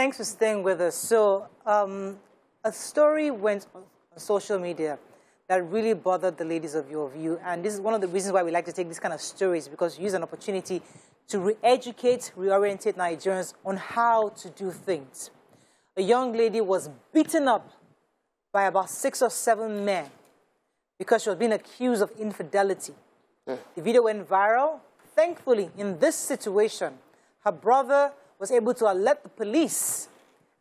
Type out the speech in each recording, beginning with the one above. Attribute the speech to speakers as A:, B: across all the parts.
A: Thanks for staying with us. So, a story went on social media that really bothered the ladies of YourView, and this is one of the reasons why we like to take this kind of stories, because you use an opportunity to re-educate, reorientate Nigerians on how to do things. A young lady was beaten up by about 6 or 7 men because she was being accused of infidelity. The video went viral. Thankfully, in this situation, her brother was able to alert the police,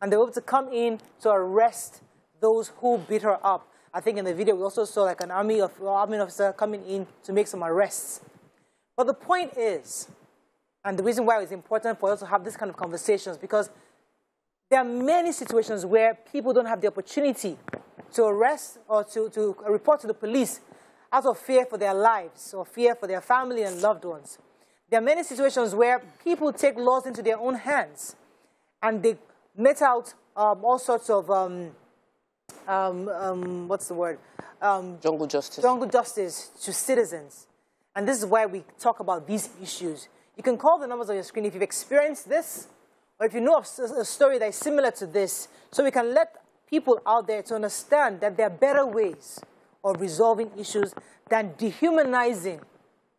A: and they were able to come in to arrest those who beat her up. I think in the video we also saw like an army officer coming in to make some arrests. But the point is, and the reason why it's important for us to have this kind of conversations, because there are many situations where people don't have the opportunity to arrest or to report to the police out of fear for their lives or fear for their family and loved ones. There are many situations where people take laws into their own hands and they met out all sorts of, what's the word?
B: Jungle justice.
A: Jungle justice to citizens. And this is why we talk about these issues. You can call the numbers on your screen if you've experienced this, or if you know of a story that is similar to this, so we can let people out there to understand that there are better ways of resolving issues than dehumanizing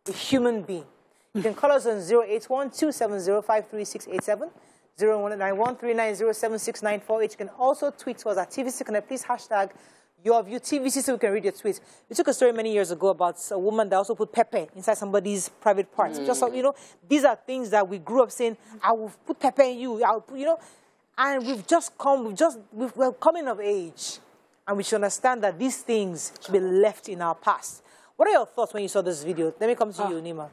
A: a human being. You can call us on 081-270-53687, 0191-390-76948. You can also tweet to us at TVC Connect. Please hashtag YourView TVC so we can read your tweets. We took a story many years ago about a woman that also put pepper inside somebody's private parts. Just so, you know, these are things that we grew up saying, I will put pepper in you, I will put, you know, and we're coming of age. And we should understand that these things should be left in our past. What are your thoughts when you saw this video? Let me come to you, Nima.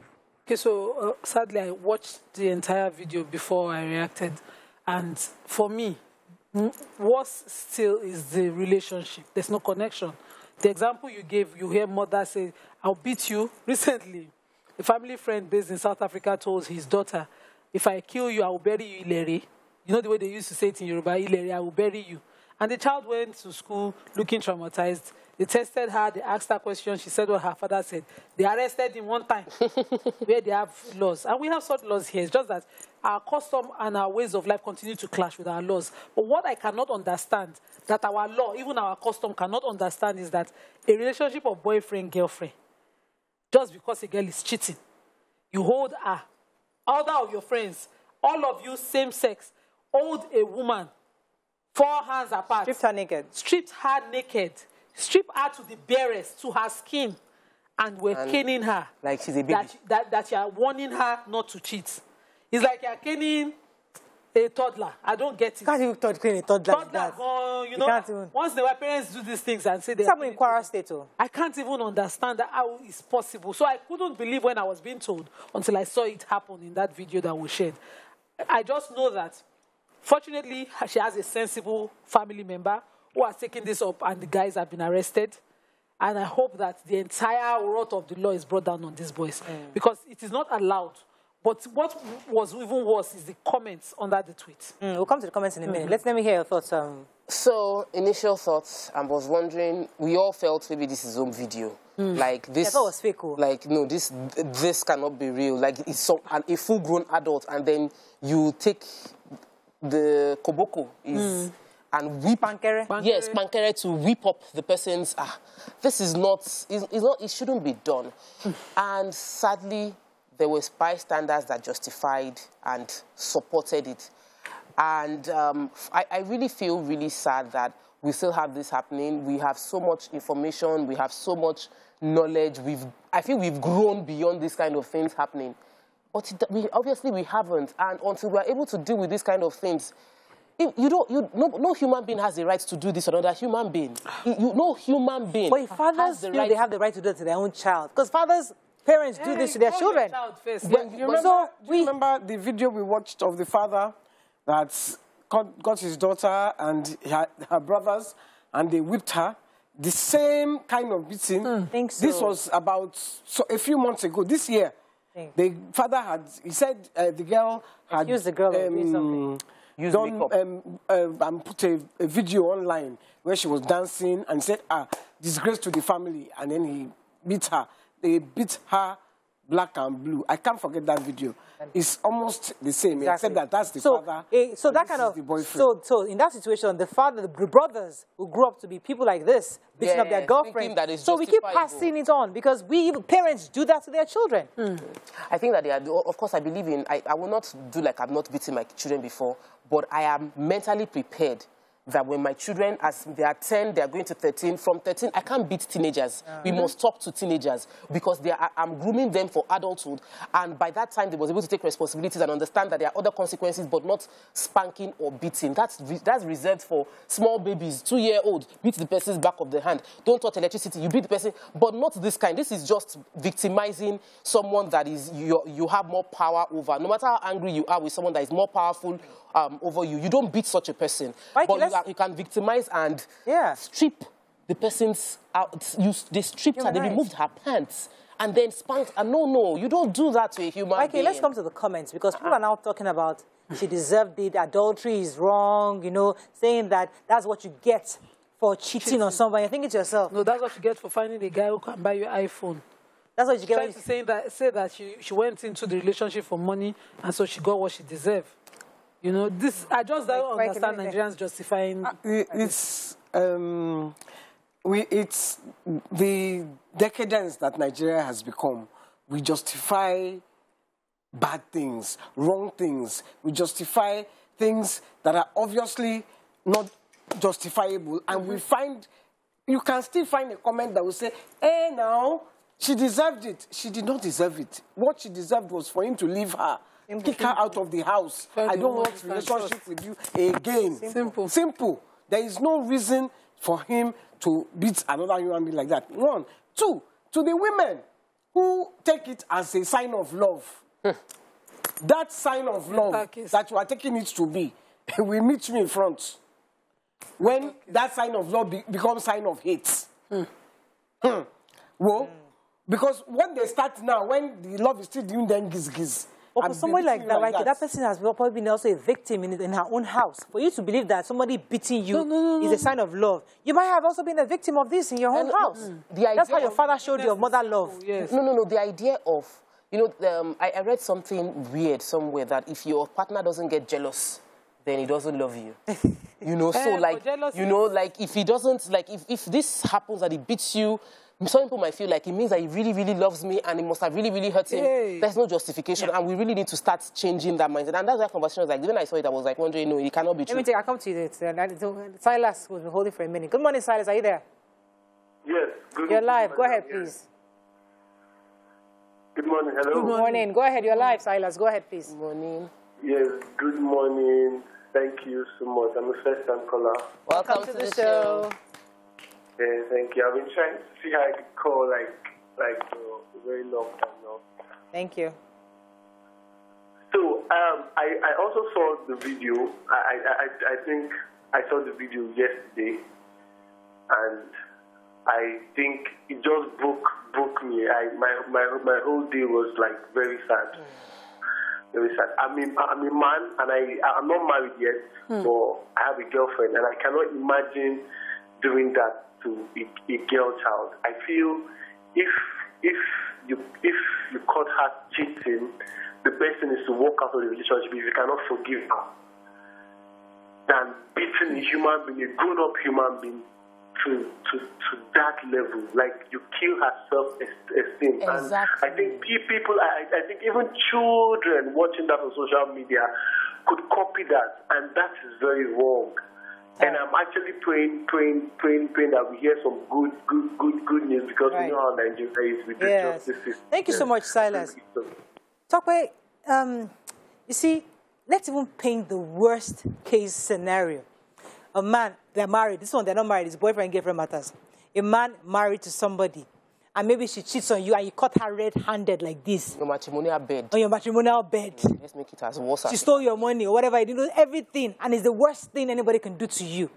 C: Okay, so sadly, I watched the entire video before I reacted. And for me, worse still is the relationship. There's no connection. The example you gave, you hear mother say, I'll beat you. Recently, a family friend based in South Africa told his daughter, if I kill you, I will bury you, Ileri. You know the way they used to say it in Yoruba, Ileri, I will bury you. And the child went to school looking traumatized. They tested her, they asked her questions, she said what her father said. They arrested him one time where they have laws. And we have such laws here. It's just that our custom and our ways of life continue to clash with our laws. But what I cannot understand, that our law, even our custom cannot understand, is that a relationship of boyfriend-girlfriend, just because a girl is cheating, you hold her, other of your friends, all of you same sex, hold a woman 4 hands apart.
A: Stripped her naked.
C: Stripped her naked. Stripped her to the barest, to her skin, and we're caning her.
B: Like she's a baby.
C: That you are warning her not to cheat. It's like you're caning a toddler. I don't get it.
A: You can't even cane a toddler like that.
C: You know, once the parents do these things and say they...
A: It's happening in Kwara State, too.
C: I can't even understand that how it's possible. So I couldn't believe when I was being told until I saw it happen in that video that was shared. I just know that, fortunately, she has a sensible family member who has taken this up, and the guys have been arrested. And I hope that the entire wrath of the law is brought down on these boys, because it is not allowed. But what was even worse is the comments under the tweet.
A: We'll come to the comments in a minute. Let me hear your thoughts.
B: So, initial thoughts, I was wondering, we all felt maybe this is home video. Like this,
A: I thought it was fake.
B: Like, no, this cannot be real. Like, it's a full-grown adult, and then you take the koboko and whip
A: pankere.
B: Yes, pankere, to whip up the person's. This is not. It shouldn't be done. And sadly, there were bystanders that justified and supported it. And I really feel really sad that we still have this happening. We have so much information. We have so much knowledge. I feel we've grown beyond this kind of things happening. But obviously we haven't. And until we're able to deal with these kind of things, no human being has the right to do this to another human being. No human being.
A: But if fathers feel they have the right to do it to their own child, because parents do this to their children.
D: You remember the video we watched of the father that got his daughter and her brothers, and they whipped her? The same kind of beating.
A: Think so.
D: This was about a few months ago. This year, the father he said the girl had
A: used the girl
D: and put a video online where she was dancing and said, disgrace to the family, and then he beat her. They beat her black and blue. I can't forget that video. It's almost the same,
A: Exactly.
D: except that that's the father.
A: So that kind of
D: the boyfriend.
A: So in that situation, the father, the brothers who grew up to be people like this, beating up their girlfriends. So we keep passing it on because parents do that to their children.
B: I think that they are. Of course, I believe in. I will not do like I've not beaten my children before, but I am mentally prepared that when my children, as they are 10, they are going to 13. From 13, I can't beat teenagers. We must talk to teenagers because I'm grooming them for adulthood. And by that time, they was able to take responsibilities and understand that there are other consequences, but not spanking or beating. That's reserved for small babies, 2-year-old. Beat the person's back of the hand. Don't touch electricity. You beat the person, but not this kind. This is just victimizing someone that is you have more power over. No matter how angry you are with someone that is more powerful over you, you don't beat such a person. But you can victimize and strip the person's out. They stripped her, they removed her pants, and then spanked. And no, you don't do that to a human being.
A: Let's come to the comments, because people are now talking about she deserved it, adultery is wrong, you know, saying that that's what you get for cheating on somebody. I think it's yourself.
C: No, that's what you get for finding a guy who can buy you iPhone.
A: That's what you get.
C: Trying to say that she went into the relationship for money, and so she got what she deserved. You know, this, I just don't understand Nigerians justifying.
D: It's the decadence that Nigeria has become. We justify bad things, wrong things. We justify things that are obviously not justifiable. And we find, you can still find a comment that will say, hey, now, she deserved it. She did not deserve it. What she deserved was for him to leave her. Kick her out of the house. I don't want a relationship with you again. Simple. There is no reason for him to beat another human being like that. 1. 2, to the women who take it as a sign of love. That sign of love that you are taking it to be will meet you in front. When that sign of love becomes sign of hate. Well, because when they start now, when the love is still doing then giz.
A: But for somebody like that, right, that person has probably been also a victim in her own house. For you to believe that somebody beating you is a sign of love, you might have also been a victim of this in your own house. That's how your father showed your mother love.
C: Yes.
B: No. The idea of, you know, I read something weird somewhere that if your partner doesn't get jealous, then he doesn't love you. You know, so like, you know, like if he doesn't, like if this happens that he beats you, some people might feel like it means that he really, really loves me and it must have really, really hurt him. There's no justification, and we really need to start changing that mindset. And that's why conversation was like, when I saw it, I was like wondering, no, it cannot be true.
A: I'll come to you. Silas was holding for a minute. Good morning, Silas. Are you there?
E: Yes.
A: You're live. Go ahead, please.
E: Good morning. Hello.
A: Good morning. Go ahead. You're live, Silas. Go ahead, please.
B: Good morning.
E: Yes. Good morning. Thank you so much. I'm a first-time caller.
A: Welcome to the show.
E: Yeah, thank you. I've been trying to see how I could call like for a very long time now.
A: Thank you.
E: So I also saw the video. I think I saw the video yesterday, and I think it just broke me. My whole day was like very sad. Very sad. I'm a man, and I'm not married yet, but I have a girlfriend, and I cannot imagine doing that to a girl child. I feel if you caught her cheating, the best thing is to walk out of the relationship if you cannot forgive her, than beating a human being, a grown-up human being, to that level. Like, you kill her self-esteem.
B: Exactly.
E: And I think people, I think even children watching that on social media could copy that, and that is very wrong. And I'm actually praying that we hear some good news, because we know how Nigeria is with the justice system.
A: Thank you so much, Silas. Tokwe, you see, let's even paint the worst case scenario. A man, they're married. This one, they're not married. It's boyfriend and girlfriend matters. A man married to somebody, and maybe she cheats on you, and you caught her red-handed like this.
B: Your matrimonial bed.
A: On your matrimonial bed.
B: Let's make it as worse.
A: She stole your money or whatever. You know, everything. And it's the worst thing anybody can do to you.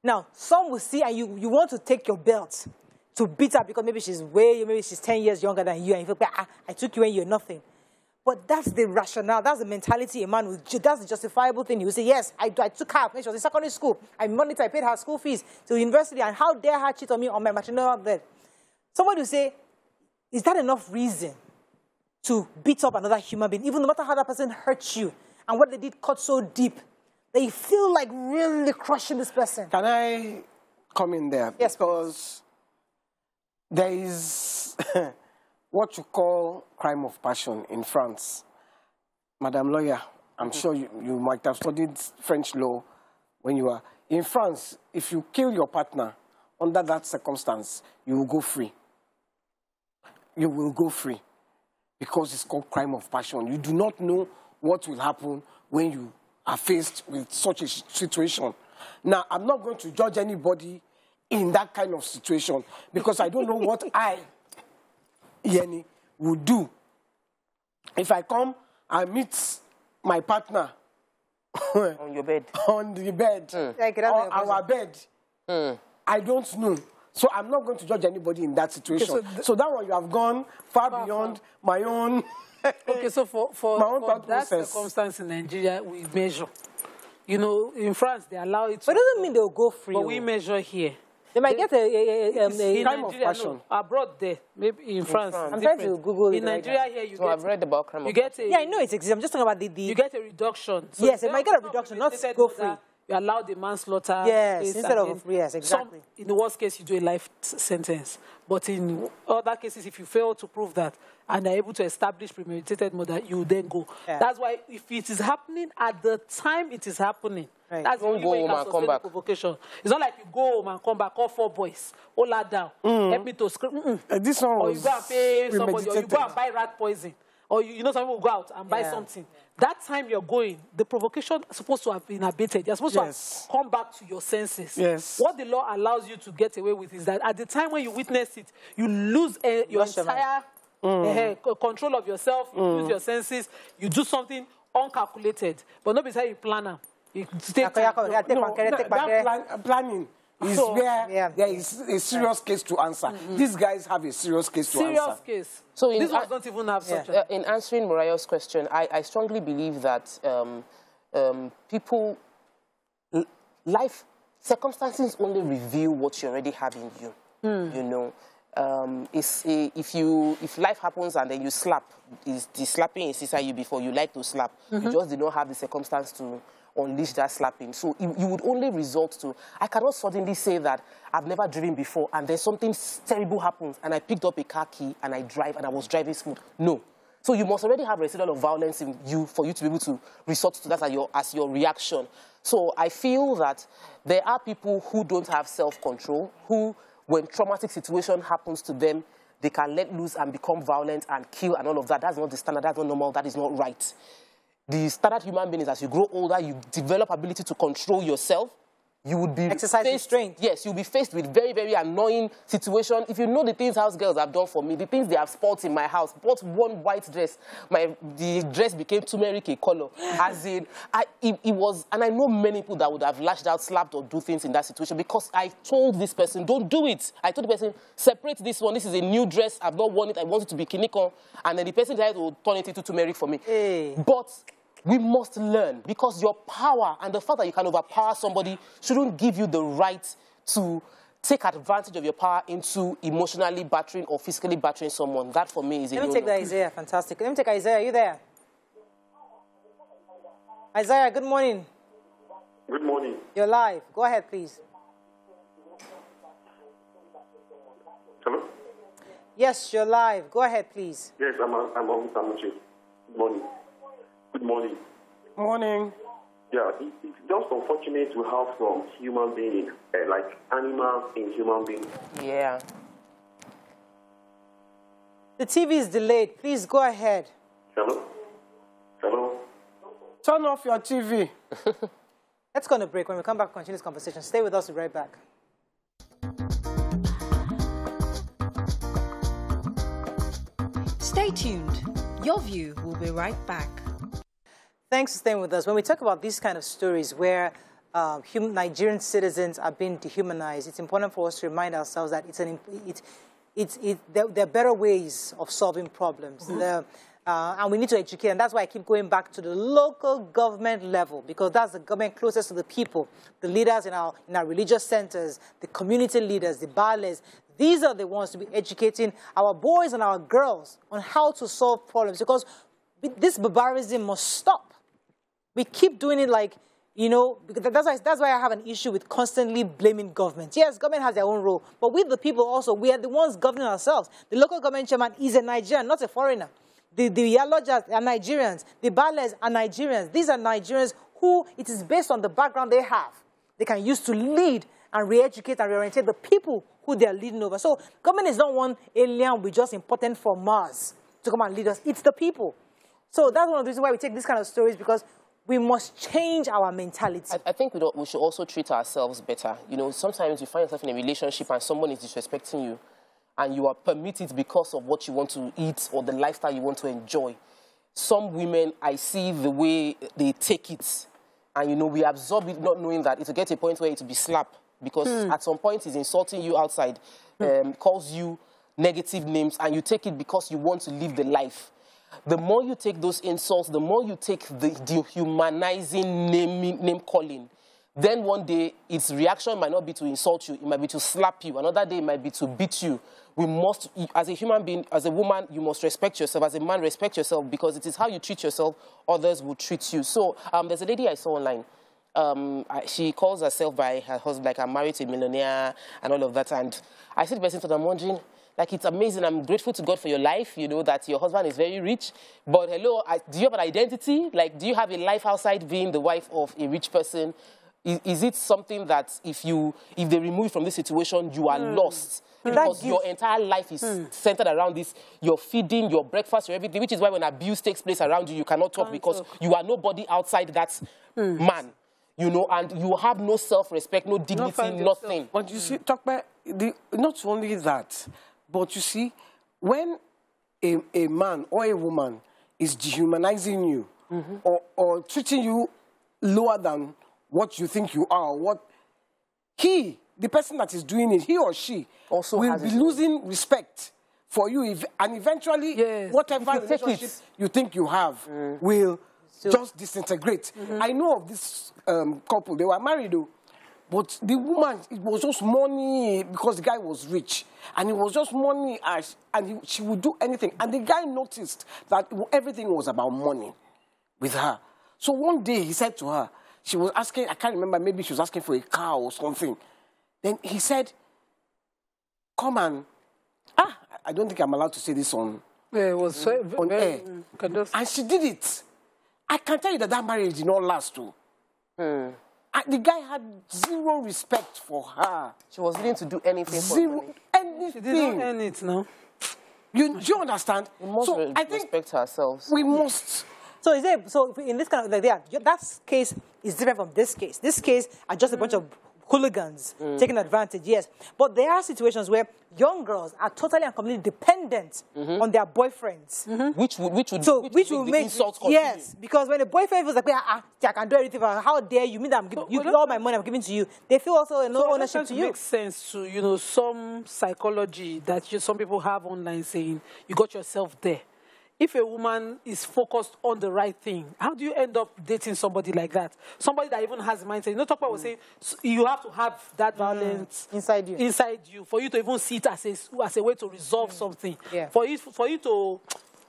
A: Now, some will see, and you want to take your belt to beat her because maybe she's 10 years younger than you, and you feel, I took you when you're nothing. But that's the rationale. That's the mentality a man will do. That's the justifiable thing. You will say, yes, I took her when she was in secondary school. I monitored, I paid her school fees to university, and how dare her cheat on me on my matrimonial bed? Somebody will say, is that enough reason to beat up another human being, even no matter how that person hurts you, and what they did cut so deep, that you feel like really crushing this person?
D: Can I come in there?
A: Yes,
D: because there is what you call crime of passion in France. Madam Lawyer, I'm sure you might have studied French law when you were in France. If you kill your partner under that circumstance, you will go free. You will go free because it's called crime of passion. You do not know what will happen when you are faced with such a situation. Now, I'm not going to judge anybody in that kind of situation because I don't know what I, Yeni, would do. If I come and meet my partner
B: On your bed.
D: on the bed, or our bed, I don't know. So I'm not going to judge anybody in that situation.
C: Okay,
D: so that one, you have gone far beyond my own.
C: Okay, so for
D: thought
C: that
D: process.
C: circumstance in Nigeria, we measure. You know, in France, they allow it to...
A: But it doesn't mean they'll go free.
C: But we measure here.
A: They might get
C: In
D: crime of
C: Nigeria,
D: passion.
C: no, abroad there, maybe in France.
A: I'm trying to Google it
C: In
A: right
C: Nigeria
A: now.
C: here, you
B: So I've
C: get...
B: read about crime
C: You
B: of
C: get a...
A: Yeah, I know it exists. I'm just talking about the
C: You get a reduction. So
A: Yes, they
C: instead
A: might get a
C: of
A: reduction, not
C: premeditated
A: go
C: murder,
A: free.
C: You allow the manslaughter.
A: Yes,
C: case,
A: instead
C: and
A: of-
C: then
A: yes, exactly.
C: in the worst case, you do a life sentence. But in other cases, if you fail to prove that and are able to establish premeditated murder, you then go.
A: Yeah.
C: That's why if it is happening at the time it is happening,
A: Right.
C: that's the
B: Don't
C: only
B: go
C: way you
B: home
C: can
B: and come
C: sustain the
B: back.
C: provocation. It's not like you go home and come back, call 4 boys, hold her down, help me to scream.
D: This one
C: Or
D: was
C: you go and pay somebody, or you
D: premeditated.
C: go and buy rat poison. Or you know, some people go out and buy
A: Yeah.
C: something. That time you're going, the provocation is supposed to have been abated. You're supposed
D: Yes.
C: to have come back to your senses.
D: Yes.
C: What the law allows you to get away with is that at the time when you witness it, you lose your
A: Lost your mind.
C: entire control of yourself, you lose your senses, you do something uncalculated. But not because you plan it. You take time.
D: That planning is
C: So,
D: where
A: yeah.
D: there is a serious case to answer. These guys have a serious case to
C: Serious
D: answer.
C: case.
B: So in
C: These ones
B: a-
C: don't even have such a...
B: In answering Mariah's question, I strongly believe that people, life circumstances only reveal what you already have in you. You know, if life happens and then you slap, the slapping is inside you before you like to slap. You just did not have the circumstance to unleash that slapping. So you would only resort to, I cannot suddenly say that I've never driven before and then something terrible happens and I picked up a car key and I drive and I was driving smooth. No. So you must already have a residual of violence in you for you to be able to resort to that as your reaction. So I feel that there are people who don't have self-control, who, when traumatic situation happens to them, they can let loose and become violent and kill and all of that. That's not the standard, that's not normal, that is not right. The standard human being is as you grow older, you develop ability to control yourself. You would be
A: Exercise restraint.
B: Yes, you'll be faced with very, very annoying situation. If you know the things house girls have done for me, the things they have spoiled in my house, bought one white dress, the dress became turmeric a color. As in, it was, and I know many people that would have lashed out, slapped or do things in that situation because I told this person, don't do it. I told the person, separate this one. This is a new dress. I've not worn it. I want it to be kinikon. And then the person tried to turn it into turmeric for me.
A: Hey.
B: But we must learn because your power and the fact that you can overpower somebody shouldn't give you the right to take advantage of your power into emotionally battering or physically battering someone. That for me is a
A: Let me
B: no-no.
A: take that, Isaiah. Fantastic. Let me take Isaiah. Are you there? Isaiah, good morning.
E: Good morning.
A: You're live. Go ahead, please.
E: Hello?
A: Yes, you're live. Go ahead, please.
E: Yes, I'm on Good morning. Good morning.
D: Morning.
E: Yeah, it's just unfortunate to have some human beings, like animals in human beings.
B: Yeah.
A: The TV is delayed. Please go ahead.
E: Hello? Hello?
D: Turn off your TV.
A: Let's go on a break. When we come back, continue this conversation. Stay with us. We'll be right back.
F: Stay tuned. Your View will be right back.
A: Thanks for staying with us. When we talk about these kind of stories where Nigerian citizens are being dehumanized, it's important for us to remind ourselves that there are better ways of solving problems. And we need to educate. And that's why I keep going back to the local government level, because that's the government closest to the people, the leaders in our religious centers, the community leaders, the bales. These are the ones to be educating our boys and our girls on how to solve problems, because this barbarism must stop. We keep doing it like, you know, that's why I have an issue with constantly blaming government. Yes, government has their own role, but we, the people, also, we are the ones governing ourselves. The local government chairman is a Nigerian, not a foreigner. The Yalojas are Nigerians. The Bales are Nigerians. These are Nigerians who it is based on the background they have. They can use to lead and re-educate and reorientate the people who they are leading over. So government is not one alien we just imported from Mars to come and lead us. It's the people. So that's one of the reasons why we take these kind of stories, because we must change our mentality.
B: I think we should also treat ourselves better. You know, sometimes you find yourself in a relationship and someone is disrespecting you, and you are permitted because of what you want to eat or the lifestyle you want to enjoy. Some women, I see the way they take it, and, you know, we absorb it not knowing that it will get to a point where it will be slap, because at some point he's insulting you outside, calls you negative names, and you take it because you want to live the life. The more you take those insults, the more you take the dehumanizing name calling, then one day its reaction might not be to insult you, it might be to slap you. Another day it might be to beat you. We must, as a human being, as a woman, you must respect yourself. As a man, respect yourself, because it is how you treat yourself, others will treat you. So there's a lady I saw online. She calls herself by her husband, like, I'm married to a millionaire and all of that. And I said to the person, so I'm wondering, like, it's amazing. I'm grateful to God for your life, you know, that your husband is very rich. But hello, do you have an identity? Like, do you have a life outside being the wife of a rich person? Is it something that if they remove you from this situation, you are lost? Because your entire life is centered around this. Your feeding, your breakfast, your everything, which is why when abuse takes place around you, you cannot talk, because you are nobody outside that man. You know, and you have no self-respect, no dignity, nothing.
D: But you see, talk about not only that, but you see, when a man or a woman is dehumanizing you or treating you lower than what you think you are, the person that is doing it, he or she, also will be losing respect for you, and eventually, whatever relationship you think you have will just disintegrate. I know of this couple, they were married though, but the woman, it was just money, because the guy was rich, and it was just money, and she would do anything. And the guy noticed that everything was about money with her. So one day he said to her, she was asking, I can't remember, maybe she was asking for a car or something. Then he said, come and, I don't think I'm allowed to say this on air. And she did it. I can tell you that marriage did not last too. The guy had zero respect for her.
B: She was willing to do anything
D: for her. Anything.
C: She didn't earn it, no?
D: Do you understand?
B: We must respect ourselves.
D: We must.
A: So in this kind of, like, that case is different from this case. This case are just a bunch of hooligans taking advantage, yes. But there are situations where young girls are totally and completely dependent on their boyfriends.
B: Which will make insult continue.
A: Yes, because when a boyfriend feels like, I can do everything, how dare you, mean that you give all my money I'm giving to you, they feel also no ownership to you.
C: It makes sense to, you know, some psychology that some people have online saying, you got yourself there. If a woman is focused on the right thing, how do you end up dating somebody like that? Somebody that even has a mindset. You know, Tokpa was saying, you have to have that violence
A: inside you
C: for you to even see it as a way to resolve something.
A: Yeah.
C: For you to,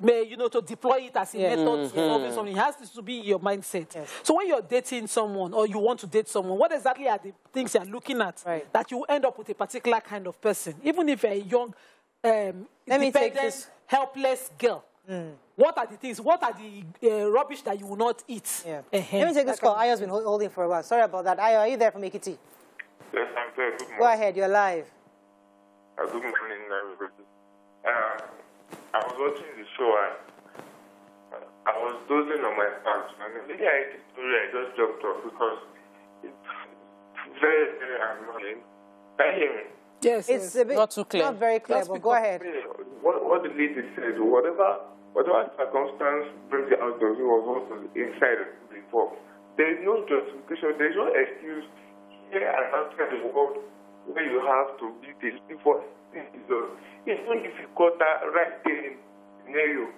C: you know, to deploy it as a method to solving something. It has to be your mindset.
A: Yes.
C: So when you're dating someone or you want to date someone, what exactly are the things you're looking at that you end up with a particular kind of person? Even if you're a young, independent, helpless girl. What are the things? What are the rubbish that you will not eat?
A: Yeah. Let me take this call. Ayo's been holding for a while. Sorry about that. Ayo, are you there from Ekiti?
G: Yes, I'm there. Good morning.
A: Go ahead. You're live.
G: Good morning, everybody. I was watching the show and I was dozing on my couch. And the lady I the story, I just jumped off because it's very, very annoying. Can you hear me?
C: Yes,
A: it's a bit
B: not too clear.
A: Not very clear, but go ahead.
G: What the lady said, whatever circumstance brings you out of you was also inside before. There is no justification, there is no excuse here and outside the world where you have to be this before. Even if you got that right there in scenario,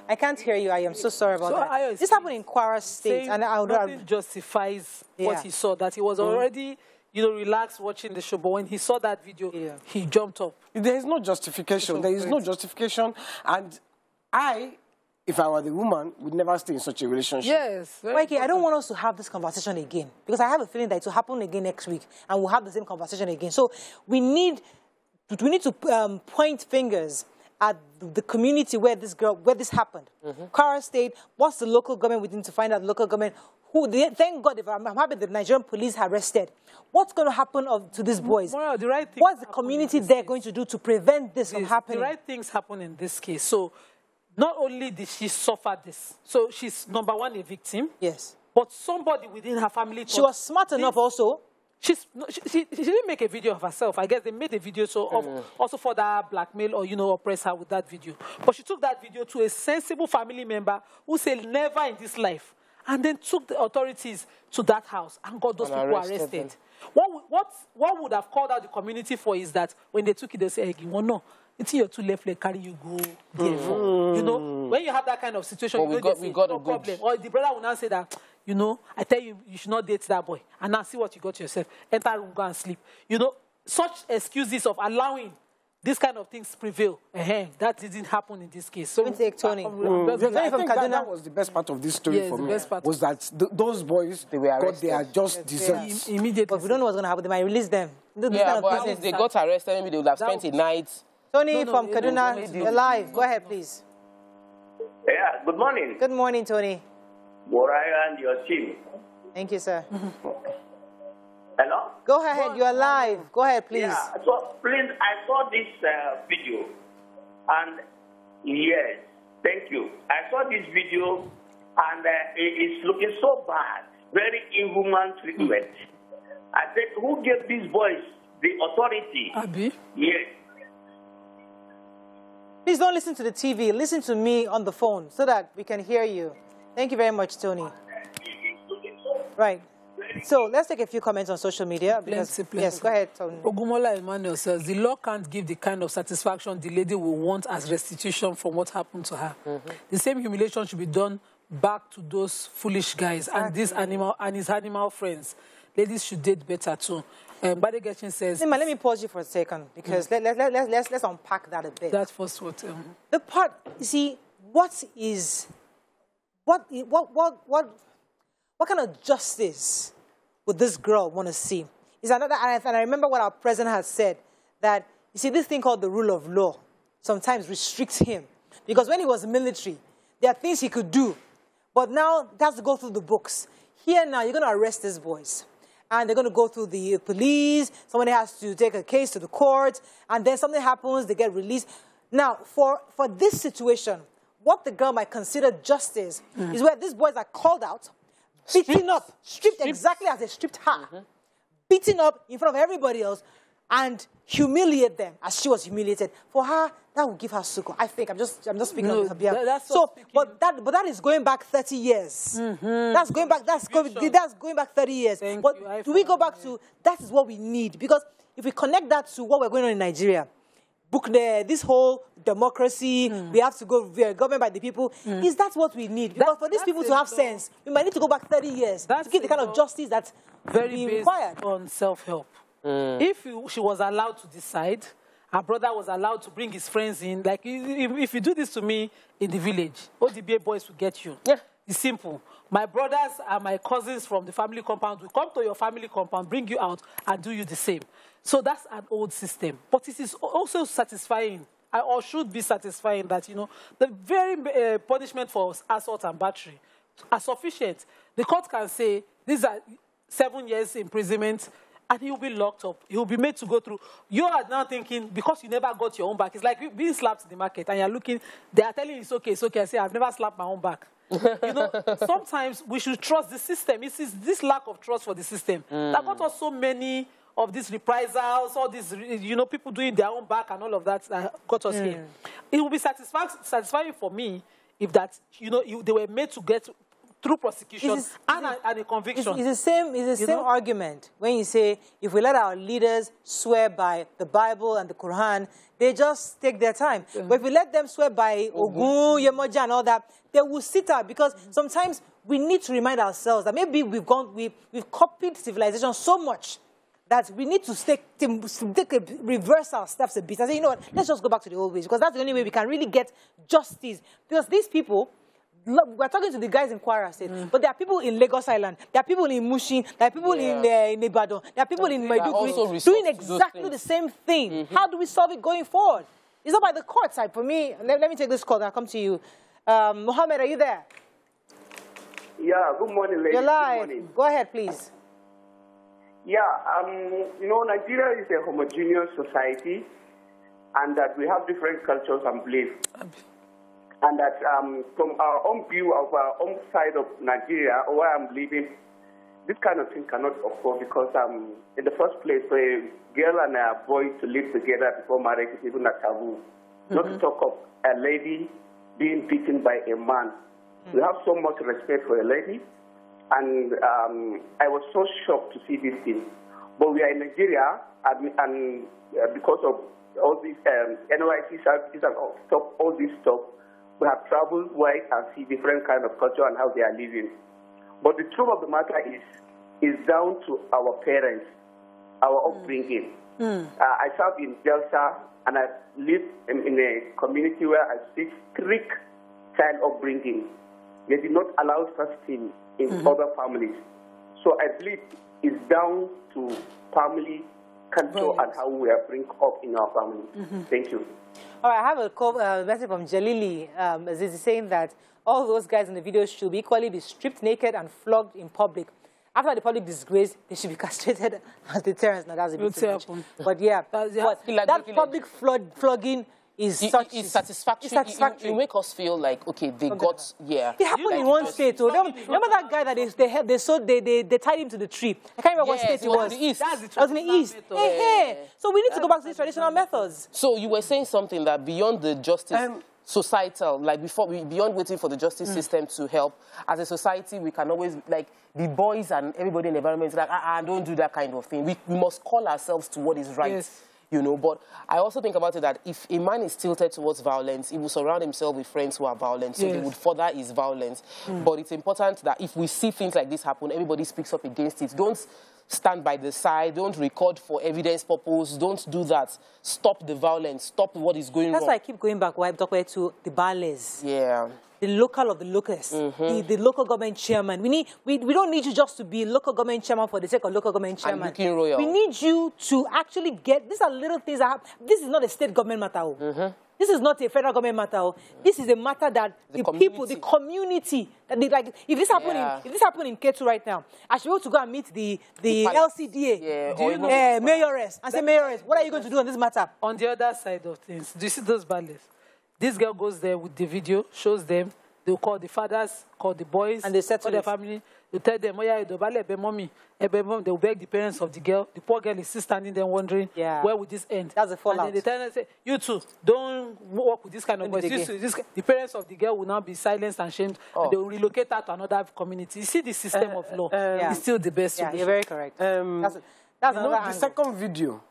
A: I can't hear you. I am so sorry about that. This happened in Kwara State, and
C: nothing justifies what he saw. That he was already relax watching the show. But when he saw that video, he jumped up.
D: There is no justification. There is no justification. And if I were the woman, would never stay in such a relationship.
C: Yes.
A: Mikey, I don't want us to have this conversation again, because I have a feeling that it will happen again next week, and we'll have the same conversation again. So we need to point fingers at the community where this happened. Kwara State, what's the local government? We need to find out the local government. Thank God, if I'm happy the Nigerian police have arrested. What's going to happen to these boys?
C: Well, the right thing.
A: What's the community there going to do to prevent this from happening?
C: The right things happen in this case. So not only did she suffer this, so she's number one a victim.
A: Yes.
C: But somebody within her family.
A: She was smart enough also.
C: She didn't make a video of herself. I guess they made a video also for that blackmail or, oppress her with that video. But she took that video to a sensible family member who said never in this life. And then took the authorities to that house and got those people arrested. What would have called out the community for is that when they took it, they say, hey, you know, it's your two left leg, carry you go there for. When you have that kind of situation,
B: we got
C: no problem. Or the brother will now say that, I tell you, you should not date that boy. And now see what you got yourself. Enter room, go and sleep. Such excuses of allowing this kind of things prevail. That didn't happen in this case. So,
A: let me take Tony.
D: I think that was the best part of this story for me. Was that those boys got their just deserts.
C: Immediately.
A: But we don't know what's going to happen. They might release them.
B: But at least they got arrested. Maybe they would have spent a night.
A: Tony from Kaduna, you're live. Go ahead, please.
H: Yeah, good morning.
A: Good morning, Tony.
H: Moraya and your team.
A: Thank you, sir.
H: Hello?
A: Go ahead, you are live. Go ahead, please.
H: Yeah, so please, I saw this video, and yes, thank you. I saw this video, and it's looking so bad, very inhuman treatment. I said, who gave these boys the authority?
C: Abi?
H: Yes.
A: Please don't listen to the TV. Listen to me on the phone so that we can hear you. Thank you very much, Tony. Right. So let's take a few comments on social media. Because, yes, go ahead, Tony.
C: Ogumola Emmanuel says, the law can't give the kind of satisfaction the lady will want as restitution from what happened to her. The same humiliation should be done back to those foolish guys and his animal friends. Ladies should date better too. Badegeshin says...
A: Nima, let me pause you for a second, because let's unpack that a bit.
C: That's first what...
A: The part, you see, what kind of justice would this girl want to see? Is another, and I remember what our president has said, that, you see, this thing called the rule of law sometimes restricts him. Because when he was military, there are things he could do, but now he has to go through the books. Here now, you're going to arrest these boys. And they're going to go through the police, somebody has to take a case to the court, and then something happens, they get released. Now, for this situation, what the girl might consider justice is where these boys are called out, beaten up, stripped exactly as they stripped her, beaten up in front of everybody else, and humiliate them as she was humiliated. For her, that would give her succor. I think I'm just speaking on her behalf. But that is going back 30 years. That's going back 30 years. But do we go back to that is what we need? Because if we connect that to what we're going on in Nigeria, this whole democracy, we have to go government by the people, is that what we need? Because for these people to have sense, we might need to go back 30 years to give the kind of justice that's
C: very
A: required.
C: On self-help. If she was allowed to decide, her brother was allowed to bring his friends in, like, if you do this to me in the village, ODBA boys will get you.
B: Yeah.
C: It's simple. My brothers and my cousins from the family compound will come to your family compound, bring you out, and do you the same. So that's an old system. But it is also satisfying, or should be satisfying, that, the very punishment for assault and battery are sufficient. The court can say, these are 7 years imprisonment, and he will be locked up. He will be made to go through. You are now thinking, because you never got your own back, it's like being slapped in the market, and you're looking, they are telling you it's okay, it's okay. I say, I've never slapped my own back. Sometimes we should trust the system. It is this lack of trust for the system that got us so many of these reprisals, all these, people doing their own back and all of that got us here. It will be satisfying for me if that, they were made to get through prosecution and a conviction.
A: It's the same argument when you say, if we let our leaders swear by the Bible and the Quran, they just take their time. But if we let them swear by Ogun, Yemoja and all that, they will sit out, because sometimes we need to remind ourselves that maybe we've copied civilization so much that we need to take a reverse our steps a bit and say, you know what, let's just go back to the old ways, because that's the only way we can really get justice. Because these people, we're talking to the guys in Kwara State, but there are people in Lagos Island, there are people in Mushin, there are people in Ibadan, there are people in Maiduguri doing exactly the same thing. How do we solve it going forward? It's not by the court side. For me, let me take this call. I'll come to you. Mohammed, are you there?
I: Yeah, good morning, ladies.
A: You're live.
I: Good morning.
A: Go ahead, please.
I: Yeah, you know, Nigeria is a homogeneous society, and that we have different cultures and beliefs. And that from our own view of our own side of Nigeria, or where I'm living, this kind of thing cannot occur because in the first place, for a girl and a boy to live together before marriage is even a taboo. Not to talk of a lady being beaten by a man. We have so much respect for a lady. And I was so shocked to see this thing. But we are in Nigeria, and because of all these NYC services and all this stuff, we have traveled wide and see different kind of culture and how they are living. But the truth of the matter is down to our parents, our upbringing. I serve in Delta, and I live in a community where I see strict child upbringing. They did not allow such things in other families. So I believe it's down to family culture and how we are bring up in our family. Thank you.
A: All right, I have a message from Jalili Azizi saying that all those guys in the video should equally be stripped naked and flogged in public. After the public disgrace, they should be castrated as deterrents. Now, that's a bit too much. But yeah, that public flogging is
B: satisfactory. It make us feel like, okay, they got,
A: It happened in one state. So remember that guy that they tied him to the tree? I can't remember what state it was.
B: In the East.
A: It was in the East. So we need to go back to these traditional methods.
B: So you were saying something that beyond the justice societal, like beyond waiting for the justice system to help, as a society, we can always, like, the boys and everybody in the environment is like, don't do that kind of thing. We must call ourselves to what is right. You know, but I also think about it that if a man is tilted towards violence, he will surround himself with friends who are violent, so they would further his violence. But it's important that if we see things like this happen, everybody speaks up against it. Don't stand by the side. Don't record for evidence purpose. Don't do that. Stop the violence. Stop what is going wrong.
A: That's why I keep going back to the ballers.
B: Yeah.
A: The local of the locals, the local government chairman. We don't need you just to be local government chairman for the sake of local government chairman.
B: And looking royal.
A: We need you to actually get, these are little things that happen. This is not a state government matter. This is not a federal government matter. This is a matter that the people, the community, that they, like, if this happened in Ketu right now, I should be able to go and meet the LCDA, mayoress, and say, mayoress, what are you going to do on this matter?
C: On the other side of things, do you see those ballets? This girl goes there with the video, shows them. They'll call the fathers, call the boys,
A: and they settle
C: their family. They'll tell them, oh yeah, they'll beg the parents of the girl. The poor girl is still standing there wondering, where would this end?
A: That's the fallout.
C: And then they tell them, say, you two, don't work with this kind of boys. The parents of the girl will now be silenced and shamed, and they will relocate her to another community. You see, the system of law is still the best solution.
A: You're very correct. That's another angle.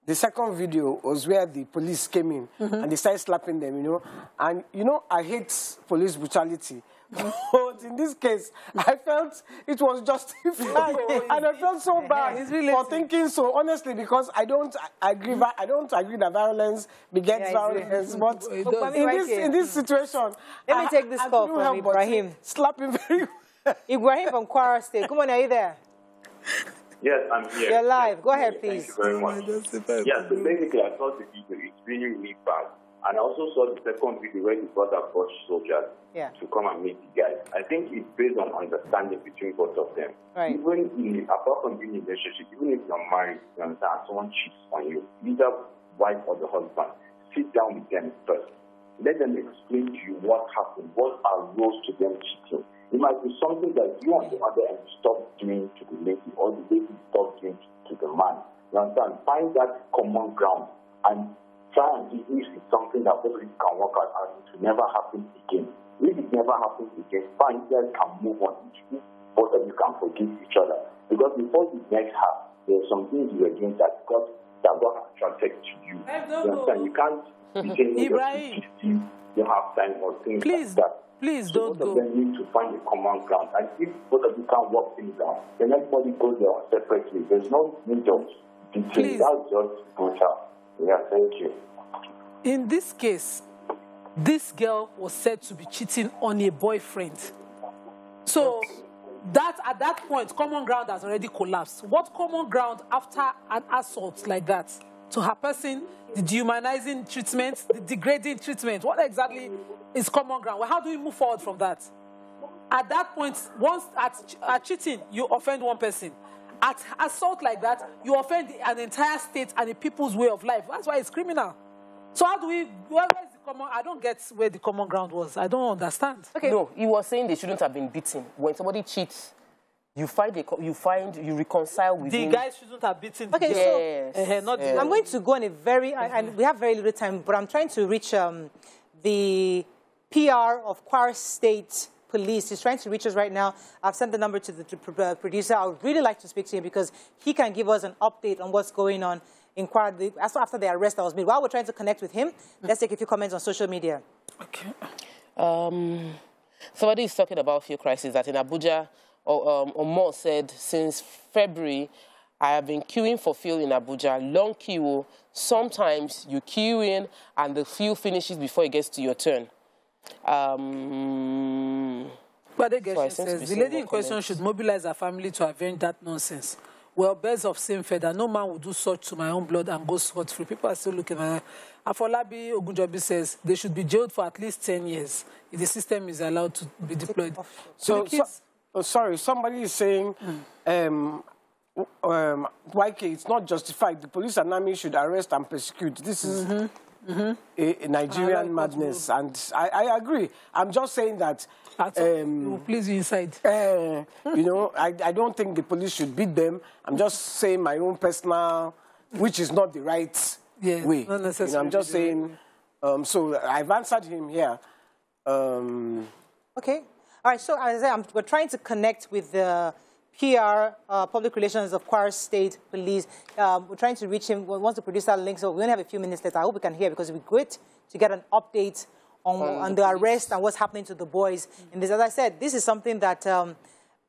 D: The second video was where the police came in and they started slapping them, you know. And, you know, I hate police brutality. But in this case, I felt it was justified. And I felt so bad for thinking so, honestly, because I don't agree that violence begets violence. But in this situation,
A: let me take this call from Ibrahim.
D: Slapping very well.
A: Ibrahim from Kwara State. Come on, are you there?
J: Yes, I'm here.
A: You're live. Go ahead, please.
J: Thank you very much. Yeah, so basically, I saw the video. It's really, really bad. And I also saw the second video where the brother approached soldiers to come and meet the guys. I think it's based on understanding between both of them.
A: Right.
J: Even apart from being in a relationship, even if you're married, you understand, someone cheats on you, either wife or the husband, sit down with them first. Let them explain to you what happened, what arose to them cheating. It might be something that you on the other end stop doing to the lady, or the lady stop doing to the man. You understand? Find that common ground and try and see if it's something that both can work out and it will never happen again. If it never happens again, fine, you guys can move on. Both of you can forgive each other. Because before you met her, there are some things you were doing that got attracted to you. You understand? You can't be saying you have time or things like that.
C: please
J: So
C: don't
J: both
C: go.
J: of them need to find a common ground. And if both of you can't work things out, then everybody goes their own separate ways. There's no need of between. That's just brutal. Yeah, thank you.
C: In this case, this girl was said to be cheating on a boyfriend. So that at that point, common ground has already collapsed. What common ground after an assault like that to her person, the dehumanizing treatment, the degrading treatment? What exactly is common ground? Well, how do we move forward from that? At that point, once at cheating, you offend one person. At assault like that, you offend an entire state and the people's way of life. That's why it's criminal. So how do we, where is the common, I don't get where the common ground was. I don't understand.
B: Okay. No, he was saying they shouldn't have been beaten. When somebody cheats, you reconcile with him.
C: The guys shouldn't have beaten.
A: Okay,
B: yes.
A: I'm going to go on a very, and we have very little time, but I'm trying to reach the PR of Kwara State Police. He's trying to reach us right now. I've sent the number to the producer. I would really like to speak to him because he can give us an update on what's going on in Kwara after the arrest that was made. While we're trying to connect with him, let's take a few comments on social media.
C: Okay.
B: Somebody is talking about fuel crisis that in Abuja, Omar said, since February, I have been queuing for fuel in Abuja, long queue. Sometimes you queue in and the fuel finishes before it gets to your turn.
C: But says the lady in question should mobilize her family to avenge that nonsense. Well, birds of same feather, no man will do such to my own blood and go scot-free. People are still looking at her. Afolabi Ogunjobi says they should be jailed for at least 10 years if the system is allowed to be deployed.
D: Sorry, somebody is saying, YK, it's not justified. The police and army should arrest and persecute. This is a Nigerian madness, and I agree. I'm just saying that.
C: Please be inside.
D: You know, I don't think the police should beat them. I'm just saying my own personal, which is not the right way.
C: Not necessarily.
D: You know, I'm just saying. So I've answered him here.
A: Okay. All right. So as I said, we're trying to connect with the PR, public relations of Kwara State Police. We're trying to reach him. Once the producer links, so we only have a few minutes left. I hope we can hear because it would be great to get an update on the arrest and what's happening to the boys in this. As I said, this is something that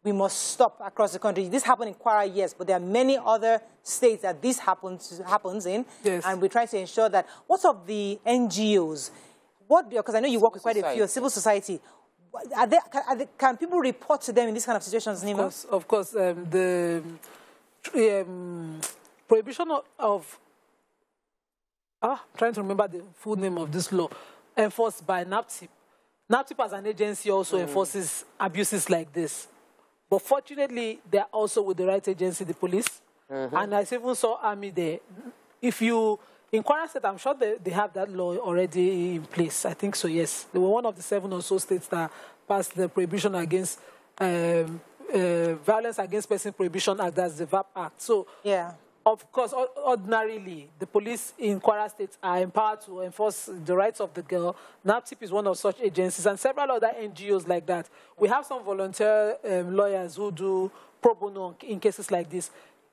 A: we must stop across the country. This happened in Kwara, yes, but there are many other states that this happens in.
C: Yes.
A: And we're trying to ensure that, what's of the NGOs? Because I know you work with quite a few, civil society. Can people report to them in these kind of situations, Nima?
C: Of course, the prohibition of I'm trying to remember the full name of this law, enforced by NAPTIP. NAPTIP as an agency also enforces abuses like this. But fortunately, they're also with the right agency, the police. And I even saw army there. If you, in Kwara State, I'm sure they have that law already in place. I think so, yes. They were one of the 7 or so states that passed the Prohibition Against Violence Against Person Prohibition Act, that's the VAP Act. So,
A: yeah.
C: Of course, ordinarily, the police in Kwara State are empowered to enforce the rights of the girl. NAPTIP is one of such agencies, and several other NGOs like that. We have some volunteer lawyers who do pro bono in cases like this.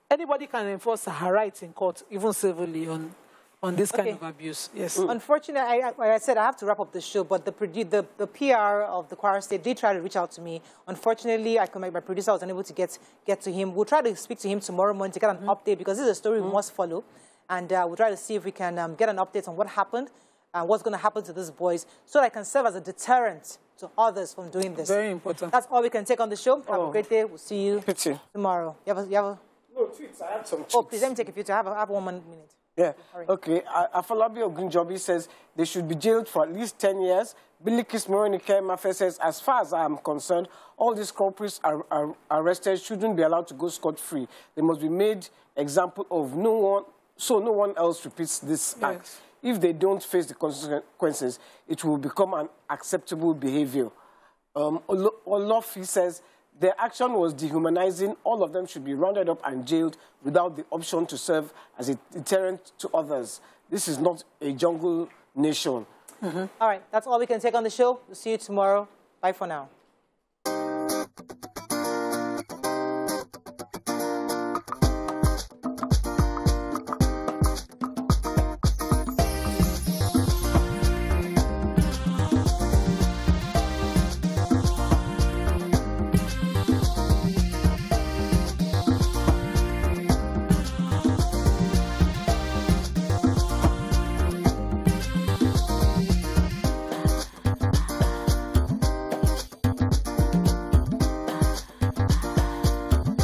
C: Anybody can enforce her rights in court, even civilly, on this kind of abuse. Yes.
A: Unfortunately, like I said, I have to wrap up the show, but the PR of the Kwara State did try to reach out to me. Unfortunately, my producer was unable to get to him. We'll try to speak to him tomorrow morning to get an update, because this is a story we must follow. And we'll try to see if we can get an update on what happened and what's going to happen to these boys, so that I can serve as a deterrent to others from doing this.
C: Very important.
A: That's all we can take on the show. Have a great day. We'll see you tomorrow. You have a...
D: No, tweets. I have some tweets.
A: Oh, please, let me take a picture. I have 1 minute.
D: Yeah, okay. Afolabi Ogunjobi says they should be jailed for at least 10 years. Bilikis Moronike Mafe says, as far as I'm concerned, all these culprits are arrested shouldn't be allowed to go scot-free. They must be made example of so no one else repeats this act. If they don't face the consequences, it will become an acceptable behavior. Olofi says, their action was dehumanizing. All of them should be rounded up and jailed without the option to serve as a deterrent to others. This is not a jungle nation.
A: All right, that's all we can take on the show. We'll see you tomorrow. Bye for now.